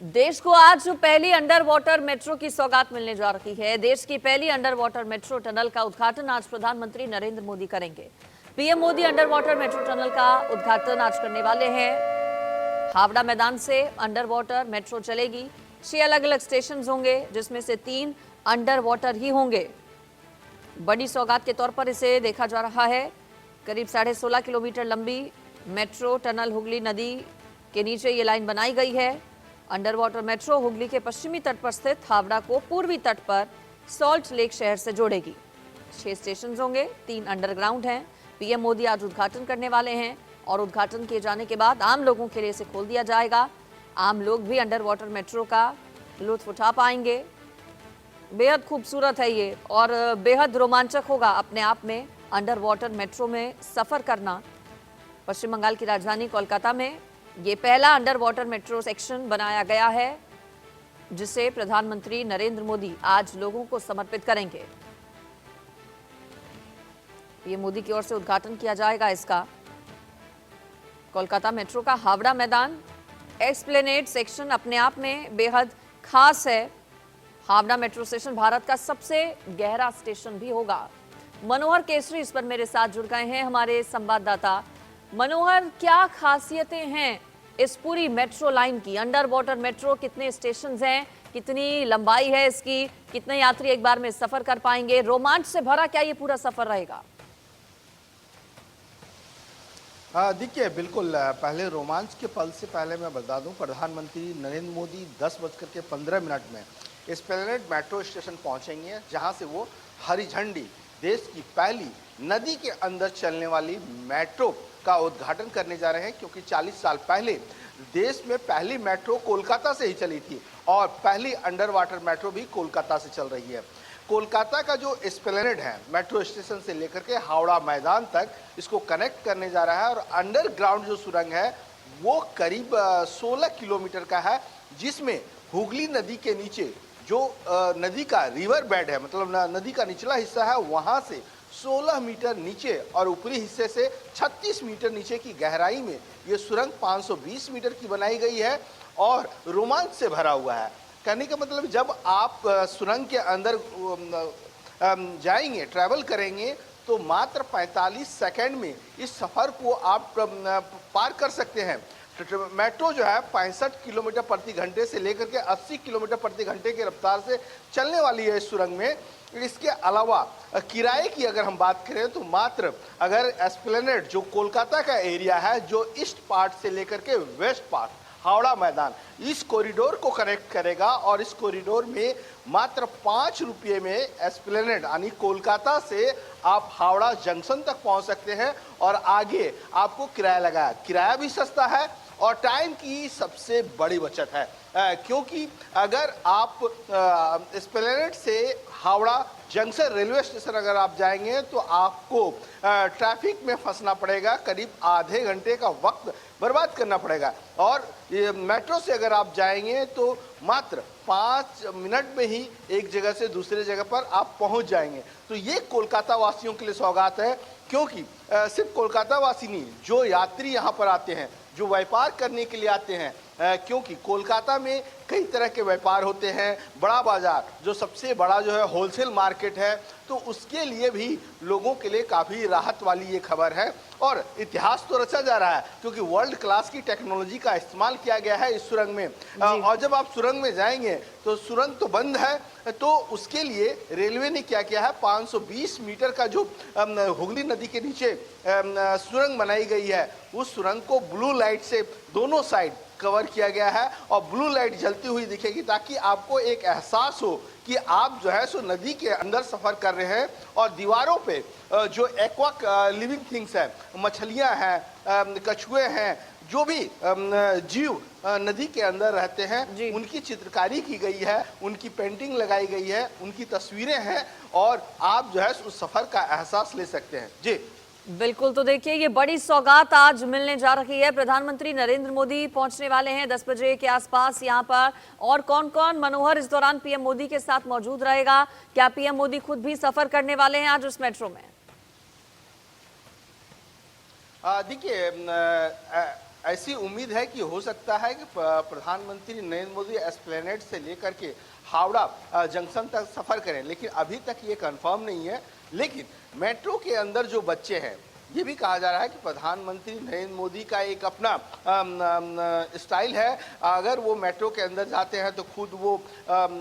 देश को आज पहली अंडर वाटर मेट्रो की सौगात मिलने जा रही है। देश की पहली अंडर वाटर मेट्रो टनल का उद्घाटन आज प्रधानमंत्री नरेंद्र मोदी करेंगे। PM Modi under water metro tunnel का उद्घाटन आज करने वाले हैं। हावड़ा मैदान से अंडर वाटर मेट्रो चलेगी। 6 अलग अलग स्टेशन होंगे, जिसमें से 3 अंडर वाटर ही होंगे। बड़ी सौगात के तौर पर इसे देखा जा रहा है। करीब 16.5 किलोमीटर लंबी मेट्रो टनल हुगली नदी के नीचे ये लाइन बनाई गई है। अंडर वाटर मेट्रो हुगली के पश्चिमी तट पर स्थित हावड़ा को पूर्वी तट पर सॉल्ट लेक शहर से जोड़ेगी। 6 स्टेशन होंगे, 3 अंडरग्राउंड हैं। पीएम मोदी आज उद्घाटन करने वाले हैं और उद्घाटन किए जाने के बाद आम लोगों के लिए इसे खोल दिया जाएगा। आम लोग भी अंडर वाटर मेट्रो का लुत्फ उठा पाएंगे। बेहद खूबसूरत है ये और बेहद रोमांचक होगा अपने आप में अंडर वाटर मेट्रो में सफर करना। पश्चिम बंगाल की राजधानी कोलकाता में ये पहला अंडर वाटर मेट्रो सेक्शन बनाया गया है, जिसे प्रधानमंत्री नरेंद्र मोदी आज लोगों को समर्पित करेंगे। पीएम मोदी की ओर से उद्घाटन किया जाएगा इसका। कोलकाता मेट्रो का हावड़ा मैदान एस्प्लेनेड सेक्शन अपने आप में बेहद खास है। हावड़ा मेट्रो स्टेशन भारत का सबसे गहरा स्टेशन भी होगा। मनोहर केसरी इस पर मेरे साथ जुड़ गए हैं, हमारे संवाददाता। मनोहर, क्या खासियतें हैं इस पूरी मेट्रो लाइन की? अंडर वाटर मेट्रो कितने स्टेशन हैं, कितनी लंबाई है इसकी, कितने यात्री एक बार में सफर कर पाएंगे? रोमांच से भरा क्या ये पूरा सफर रहेगा? देखिए, बिल्कुल पहले रोमांच के पल से पहले मैं बता दूं, प्रधानमंत्री नरेंद्र मोदी 10:15 में एस्प्लेनेड मेट्रो स्टेशन पहुंचेंगे, जहां से वो हरी झंडी देश की पहली नदी के अंदर चलने वाली मेट्रो का उद्घाटन करने जा रहे हैं। क्योंकि 40 साल पहले देश में पहली मेट्रो कोलकाता से ही चली थी और पहली अंडर वाटर मेट्रो भी कोलकाता से चल रही है। कोलकाता का जो एस्प्लेनेड है मेट्रो स्टेशन से लेकर के हावड़ा मैदान तक, इसको कनेक्ट करने जा रहा है। और अंडरग्राउंड जो सुरंग है वो करीब 16 किलोमीटर का है, जिसमें हुगली नदी के नीचे जो नदी का रिवर बेड है, मतलब नदी का निचला हिस्सा है, वहाँ से 16 मीटर नीचे और ऊपरी हिस्से से 36 मीटर नीचे की गहराई में ये सुरंग 520 मीटर की बनाई गई है और रोमांच से भरा हुआ है। कहने का मतलब, जब आप सुरंग के अंदर जाएंगे, ट्रैवल करेंगे, तो मात्र 45 सेकंड में इस सफ़र को आप पार कर सकते हैं। मेट्रो जो है 65 किलोमीटर प्रति घंटे से लेकर के 80 किलोमीटर प्रति घंटे की रफ्तार से चलने वाली है इस सुरंग में। इसके अलावा किराए की अगर हम बात करें तो मात्र अगर एस्प्लेनेड जो कोलकाता का एरिया है, जो ईस्ट पार्ट से लेकर के वेस्ट पार्ट हावड़ा मैदान, इस कॉरिडोर को कनेक्ट करेगा और इस कॉरिडोर में मात्र 5 रुपये में एस्प्लेनेड यानी कोलकाता से आप हावड़ा जंक्शन तक पहुंच सकते हैं और आगे आपको किराया लगा। किराया भी सस्ता है और टाइम की सबसे बड़ी बचत है, क्योंकि अगर आप एस्प्लेनेड से हावड़ा जंक्शन रेलवे स्टेशन अगर आप जाएंगे तो आपको ट्रैफिक में फंसना पड़ेगा, करीब आधे घंटे का वक्त बर्बाद करना पड़ेगा। और ये मेट्रो से अगर आप जाएंगे तो मात्र 5 मिनट में ही एक जगह से दूसरे जगह पर आप पहुंच जाएंगे। तो ये कोलकाता वासियों के लिए सौगात है, क्योंकि सिर्फ कोलकाता वासी नहीं, जो यात्री यहाँ पर आते हैं, जो व्यापार करने के लिए आते हैं, क्योंकि कोलकाता में कई तरह के व्यापार होते हैं। बड़ा बाजार जो सबसे बड़ा जो है होलसेल मार्केट है, तो उसके लिए भी लोगों के लिए काफ़ी राहत वाली ये खबर है। और इतिहास तो रचा जा रहा है, क्योंकि वर्ल्ड क्लास की टेक्नोलॉजी का इस्तेमाल किया गया है इस सुरंग में। और जब आप सुरंग में जाएंगे तो सुरंग तो बंद है, तो उसके लिए रेलवे ने क्या किया है, 520 मीटर का जो हुगली नदी के नीचे सुरंग बनाई गई है, उस सुरंग को ब्लू लाइट से दोनों साइड कवर किया गया है और ब्लू लाइट जलती हुई दिखेगी, ताकि आपको एक एहसास हो कि आप जो है सो नदी के अंदर सफ़र कर रहे हैं। और दीवारों पे जो एक्वा लिविंग थिंग्स है, मछलियां हैं, कछुए हैं, जो भी जीव नदी के अंदर रहते हैं, उनकी चित्रकारी की गई है, उनकी पेंटिंग लगाई गई है, उनकी तस्वीरें हैं और आप जो है उस सफ़र का एहसास ले सकते हैं। जी बिल्कुल। तो देखिए, ये बड़ी सौगात आज मिलने जा रही है। प्रधानमंत्री नरेंद्र मोदी पहुंचने वाले हैं 10 बजे के आसपास यहाँ पर। और कौन कौन, मनोहर, इस दौरान पीएम मोदी के साथ मौजूद रहेगा? क्या पीएम मोदी खुद भी सफर करने वाले हैं आज उस मेट्रो में? देखिए, ऐसी उम्मीद है कि हो सकता है कि प्रधानमंत्री नरेंद्र मोदी एस्प्लेनेड से लेकर के हावड़ा जंक्शन तक सफर करें, लेकिन अभी तक ये कंफर्म नहीं है। लेकिन मेट्रो के अंदर जो बच्चे हैं, ये भी कहा जा रहा है कि प्रधानमंत्री नरेंद्र मोदी का एक अपना स्टाइल है। अगर वो मेट्रो के अंदर जाते हैं तो खुद वो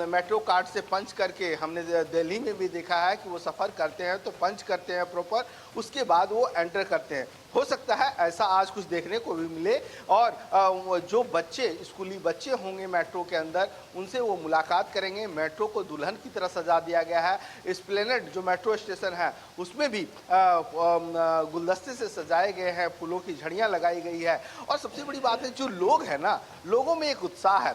मेट्रो कार्ड से पंच करके, हमने दिल्ली में भी देखा है कि वो सफ़र करते हैं तो पंच करते हैं प्रॉपर, उसके बाद वो एंटर करते हैं। हो सकता है ऐसा आज कुछ देखने को भी मिले और जो बच्चे, स्कूली बच्चे होंगे मेट्रो के अंदर, उनसे वो मुलाकात करेंगे। मेट्रो को दुल्हन की तरह सजा दिया गया है। एस्प्लेनेड जो मेट्रो स्टेशन है उसमें भी गुलदस्ते से सजाए गए हैं, फूलों की झड़ियाँ लगाई गई है। और सबसे बड़ी बात है, जो लोग हैं ना, लोगों में एक उत्साह है।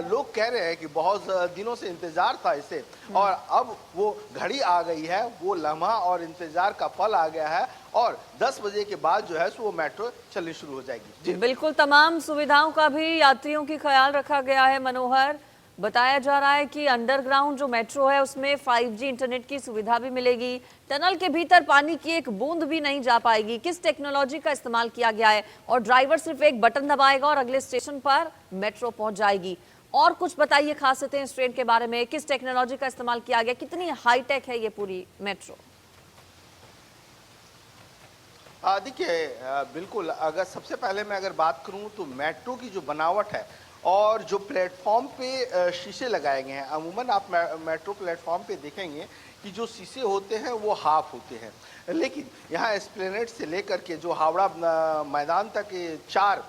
लोग कह रहे हैं कि बहुत दिनों से इंतजार था इसे, और अब वो घड़ी आ गई है, वो लम्हा और इंतजार का पल आ गया है, और 10 बजे के बाद जो है वो मेट्रो चलनी शुरू हो जाएगी। जी बिल्कुल, तमाम सुविधाओं का भी यात्रियों की ख्याल रखा गया है। मनोहर, बताया जा रहा है कि अंडरग्राउंड जो मेट्रो है उसमें 5G इंटरनेट की सुविधा भी मिलेगी। टनल के भीतर पानी की एक बूंद भी नहीं जा पाएगी। किस टेक्नोलॉजी का इस्तेमाल किया गया है? और ड्राइवर सिर्फ एक बटन दबाएगा और अगले स्टेशन पर मेट्रो पहुंच जाएगी। और कुछ बताइए खासियतें इस ट्रेन के बारे में, किस टेक्नोलॉजी का इस्तेमाल किया गया, कितनी हाईटेक है ये पूरी मेट्रो? देखिए, बिल्कुल, अगर सबसे पहले मैं अगर बात करूं तो मेट्रो की जो बनावट है और जो प्लेटफॉर्म पे शीशे लगाए गए हैं, अमूमन आप मेट्रो प्लेटफॉर्म पे देखेंगे कि जो शीशे होते हैं वो हाफ होते हैं, लेकिन यहाँ एस्प्लेनेड से लेकर के जो हावड़ा मैदान तक ये 4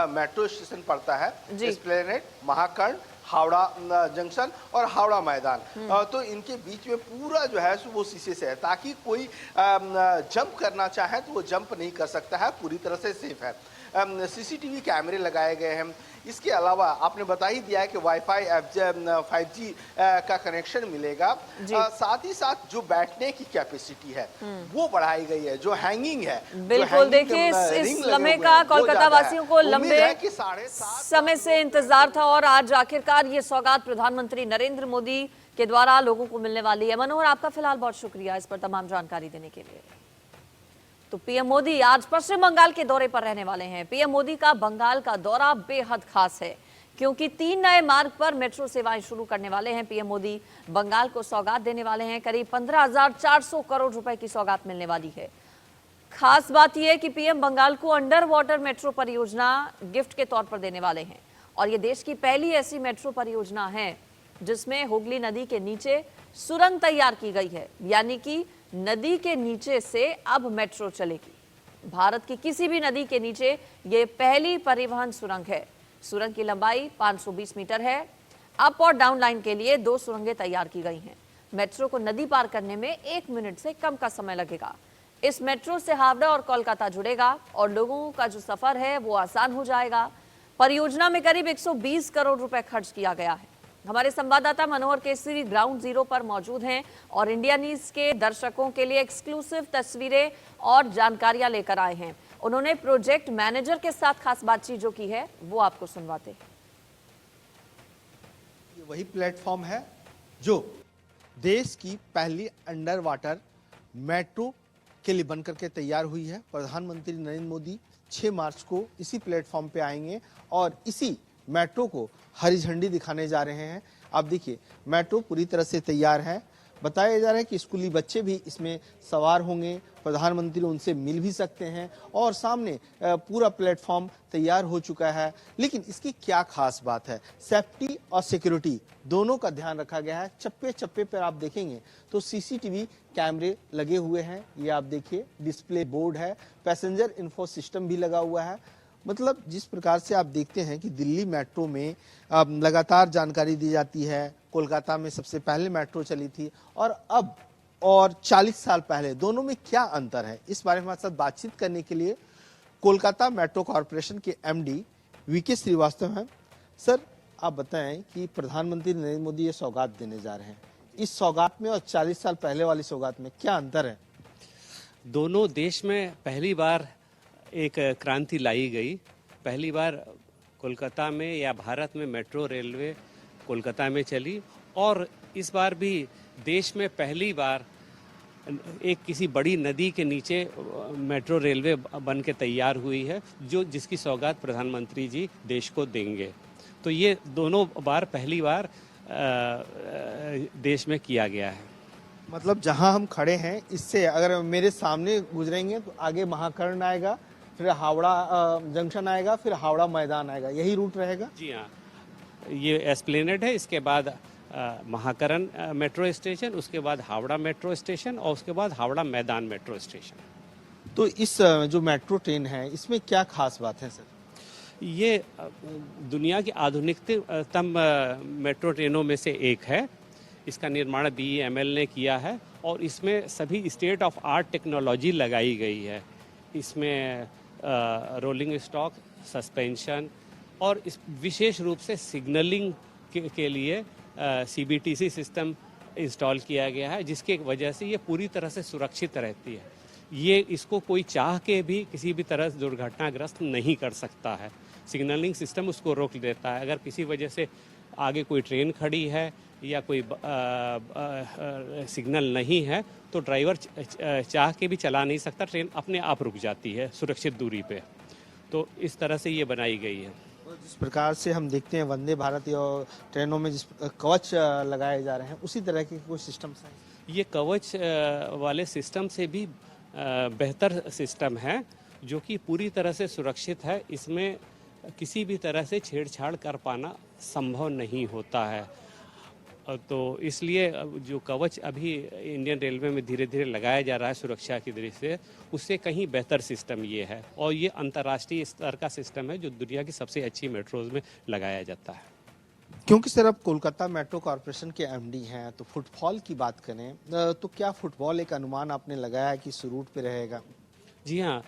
मेट्रो स्टेशन पड़ता है, एस्प्लेनेड, महाकर्ण, हावड़ा जंक्शन और हावड़ा मैदान। तो इनके बीच में पूरा जो है वो शीशे से है, ताकि कोई जंप करना चाहे तो वो जंप नहीं कर सकता है, पूरी तरह से सेफ है। CCTV कैमरे लगाए गए हैं। इसके अलावा आपने बता ही दिया है कि वाईफाई 5G का कनेक्शन मिलेगा। साथ ही साथ जो बैठने की कैपेसिटी है वो बढ़ाई गई है, जो हैंगिंग है। बिल्कुल, देखिए इस लम्हे का कोलकाता वासियों को लंबे समय से इंतजार था और आज आखिरकार ये सौगात प्रधानमंत्री नरेंद्र मोदी के द्वारा लोगों को मिलने वाली है। मनोहर, आपका फिलहाल बहुत शुक्रिया इस पर तमाम जानकारी देने के लिए। तो पीएम मोदी आज पश्चिम बंगाल के दौरे पर रहने वाले हैं। पीएम मोदी का बंगाल का दौरा बेहद खास है क्योंकि 3 नए मार्ग पर मेट्रो सेवाएं शुरू करने वाले हैं। पीएम मोदी बंगाल को सौगात देने वाले हैं। करीब 15,400 करोड़ रुपए की सौगात मिलने वाली है। खास बात यह है कि पीएम बंगाल को अंडर वाटर मेट्रो परियोजना गिफ्ट के तौर पर देने वाले हैं और ये देश की पहली ऐसी मेट्रो परियोजना है जिसमें हुगली नदी के नीचे सुरंग तैयार की गई है, यानी कि नदी के नीचे से अब मेट्रो चलेगी। भारत की किसी भी नदी के नीचे ये पहली परिवहन सुरंग है। सुरंग की लंबाई 520 मीटर है। अप और डाउन लाइन के लिए 2 सुरंगें तैयार की गई हैं। मेट्रो को नदी पार करने में 1 मिनट से कम का समय लगेगा। इस मेट्रो से हावड़ा और कोलकाता जुड़ेगा और लोगों का जो सफर है वो आसान हो जाएगा। परियोजना में करीब 120 करोड़ रुपए खर्च किया गया है। हमारे संवाददाता मनोहर केसरी ग्राउंड जीरो पर मौजूद हैं और इंडिया न्यूज के दर्शकों के लिए एक्सक्लूसिव तस्वीरें और जानकारियां लेकर आए हैं। उन्होंने प्रोजेक्ट मैनेजर के साथ खास बातचीत जो की है वो आपको सुनवाते हैं। ये वही प्लेटफॉर्म है जो देश की पहली अंडर वाटर मेट्रो के लिए बनकर के तैयार हुई है। प्रधानमंत्री नरेंद्र मोदी 6 मार्च को इसी प्लेटफॉर्म पे आएंगे और इसी मेट्रो को हरी झंडी दिखाने जा रहे हैं। आप देखिए, मेट्रो पूरी तरह से तैयार है। बताया जा रहा है कि स्कूली बच्चे भी इसमें सवार होंगे, प्रधानमंत्री उनसे मिल भी सकते हैं और सामने पूरा प्लेटफॉर्म तैयार हो चुका है। लेकिन इसकी क्या खास बात है? सेफ्टी और सिक्योरिटी दोनों का ध्यान रखा गया है। चप्पे चप्पे पर आप देखेंगे तो CCTV कैमरे लगे हुए हैं। ये आप देखिए, डिस्प्ले बोर्ड है, पैसेंजर इन्फो सिस्टम भी लगा हुआ है। मतलब जिस प्रकार से आप देखते हैं कि दिल्ली मेट्रो में लगातार जानकारी दी जाती है, कोलकाता में सबसे पहले मेट्रो चली थी और अब और 40 साल पहले, दोनों में क्या अंतर है, इस बारे में हमारे साथ बातचीत करने के लिए कोलकाता मेट्रो कॉरपोरेशन के MD VK श्रीवास्तव हैं। सर, आप बताएं कि प्रधानमंत्री नरेंद्र मोदी ये सौगात देने जा रहे हैं, इस सौगात में और 40 साल पहले वाली सौगात में क्या अंतर है? दोनों देश में पहली बार एक क्रांति लाई गई। पहली बार कोलकाता में या भारत में मेट्रो रेलवे कोलकाता में चली और इस बार भी देश में पहली बार एक किसी बड़ी नदी के नीचे मेट्रो रेलवे बन के तैयार हुई है, जो जिसकी सौगात प्रधानमंत्री जी देश को देंगे। तो ये दोनों बार पहली बार देश में किया गया है। मतलब जहां हम खड़े हैं इससे अगर मेरे सामने गुजरेंगे तो आगे महाकर्ण आएगा, फिर हावड़ा जंक्शन आएगा, फिर हावड़ा मैदान आएगा, यही रूट रहेगा। जी हाँ, ये एस्प्लेनेड है, इसके बाद महाकरण मेट्रो स्टेशन, उसके बाद हावड़ा मेट्रो स्टेशन और उसके बाद हावड़ा मैदान मेट्रो स्टेशन। तो इस जो मेट्रो ट्रेन है इसमें क्या खास बात है सर? ये दुनिया की आधुनिकतम मेट्रो ट्रेनों में से एक है। इसका निर्माण BEML ने किया है और इसमें सभी स्टेट ऑफ आर्ट टेक्नोलॉजी लगाई गई है। इसमें रोलिंग स्टॉक, सस्पेंशन और इस विशेष रूप से सिग्नलिंग के लिए CBTC सिस्टम इंस्टॉल किया गया है, जिसके वजह से ये पूरी तरह से सुरक्षित रहती है। ये इसको कोई चाह के भी किसी भी तरह से दुर्घटनाग्रस्त नहीं कर सकता है। सिग्नलिंग सिस्टम उसको रोक देता है। अगर किसी वजह से आगे कोई ट्रेन खड़ी है या कोई सिग्नल नहीं है तो ड्राइवर चाह के भी चला नहीं सकता, ट्रेन अपने आप रुक जाती है सुरक्षित दूरी पे। तो इस तरह से ये बनाई गई है। जिस प्रकार से हम देखते हैं वंदे भारत या ट्रेनों में जिस कवच लगाए जा रहे हैं, उसी तरह के कोई सिस्टम है? ये कवच वाले सिस्टम से भी बेहतर सिस्टम है, जो कि पूरी तरह से सुरक्षित है। इसमें किसी भी तरह से छेड़छाड़ कर पाना संभव नहीं होता है। तो इसलिए जो कवच अभी इंडियन रेलवे में धीरे धीरे लगाया जा रहा है सुरक्षा की दृष्टि से, उससे कहीं बेहतर सिस्टम ये है और ये अंतर्राष्ट्रीय स्तर का सिस्टम है जो दुनिया की सबसे अच्छी मेट्रोज में लगाया जाता है। क्योंकि सर अब कोलकाता मेट्रो कॉरपोरेशन के MD हैं, तो फुटफॉल की बात करें तो क्या फुटफॉल एक अनुमान आपने लगाया है कि इस रूट पे रहेगा? जी हाँ,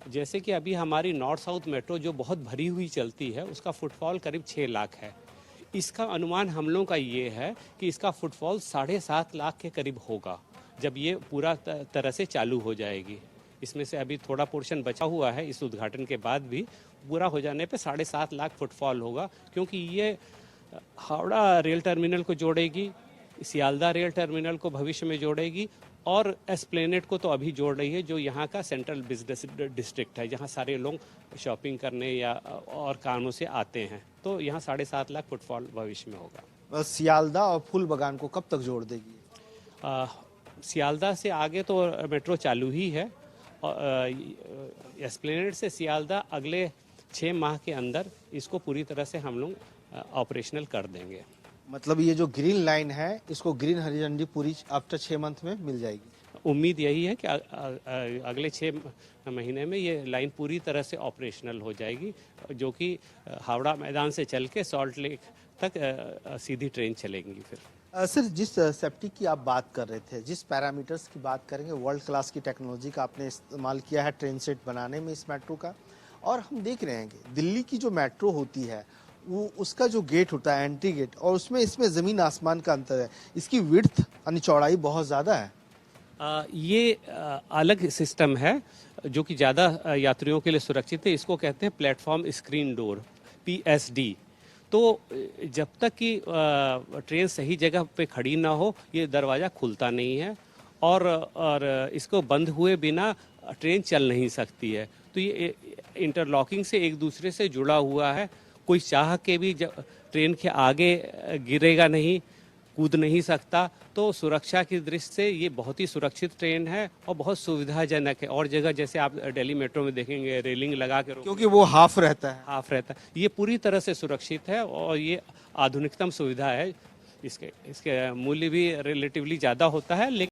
जैसे कि अभी हमारी नॉर्थ साउथ मेट्रो जो बहुत भरी हुई चलती है, उसका फुटफॉल करीब 6 लाख है। इसका अनुमान हम लोगों का ये है कि इसका फुटफॉल 7.5 लाख के करीब होगा जब ये पूरा तरह से चालू हो जाएगी। इसमें से अभी थोड़ा पोर्शन बचा हुआ है, इस उद्घाटन के बाद भी पूरा हो जाने पे 7.5 लाख फुटफॉल होगा, क्योंकि ये हावड़ा रेल टर्मिनल को जोड़ेगी, सियालदा रेल टर्मिनल को भविष्य में जोड़ेगी और एस्प्लेनेड को तो अभी जोड़ रही है, जो यहाँ का सेंट्रल बिजनेस डिस्ट्रिक्ट है, जहाँ सारे लोग शॉपिंग करने या और कामों से आते हैं। तो यहाँ 7.5 लाख फुटफॉल भविष्य में होगा। सियालदा और फूल बागान को कब तक जोड़ देगी? सियालदा से आगे तो मेट्रो चालू ही है और एस्प्लेनेड से सियालदा अगले 6 माह के अंदर इसको पूरी तरह से हम लोग ऑपरेशनल कर देंगे। मतलब ये जो ग्रीन लाइन है इसको ग्रीन हरी झंडी पूरी आफ्टर 6 मंथ में मिल जाएगी। उम्मीद यही है कि अगले 6 महीने में ये लाइन पूरी तरह से ऑपरेशनल हो जाएगी, जो कि हावड़ा मैदान से चल के सॉल्ट लेक तक सीधी ट्रेन चलेंगी। फिर सर जिस सेफ्टी की आप बात कर रहे थे, जिस पैरामीटर्स की बात करेंगे, वर्ल्ड क्लास की टेक्नोलॉजी का आपने इस्तेमाल किया है ट्रेन सेट बनाने में इस मेट्रो का, और हम देख रहे हैं कि दिल्ली की जो मेट्रो होती है वो उसका जो गेट होता है एंट्री गेट, और उसमें इसमें ज़मीन आसमान का अंतर है। इसकी विड्थ यानी चौड़ाई बहुत ज़्यादा है। ये अलग सिस्टम है जो कि ज़्यादा यात्रियों के लिए सुरक्षित है। इसको कहते हैं प्लेटफॉर्म स्क्रीन डोर, PSD। तो जब तक कि ट्रेन सही जगह पे खड़ी ना हो ये दरवाज़ा खुलता नहीं है और इसको बंद हुए बिना ट्रेन चल नहीं सकती है। तो ये इंटरलॉकिंग से एक दूसरे से जुड़ा हुआ है। कोई चाह के भी ट्रेन के आगे गिरेगा नहीं, कूद नहीं सकता। तो सुरक्षा की दृष्टि से ये बहुत ही सुरक्षित ट्रेन है और बहुत सुविधाजनक है। और जगह जैसे आप दिल्ली मेट्रो में देखेंगे रेलिंग लगा के, क्योंकि वो हाफ रहता है। ये पूरी तरह से सुरक्षित है और ये आधुनिकतम सुविधा है। इसके मूल्य भी रिलेटिवली ज़्यादा होता है, लेकिन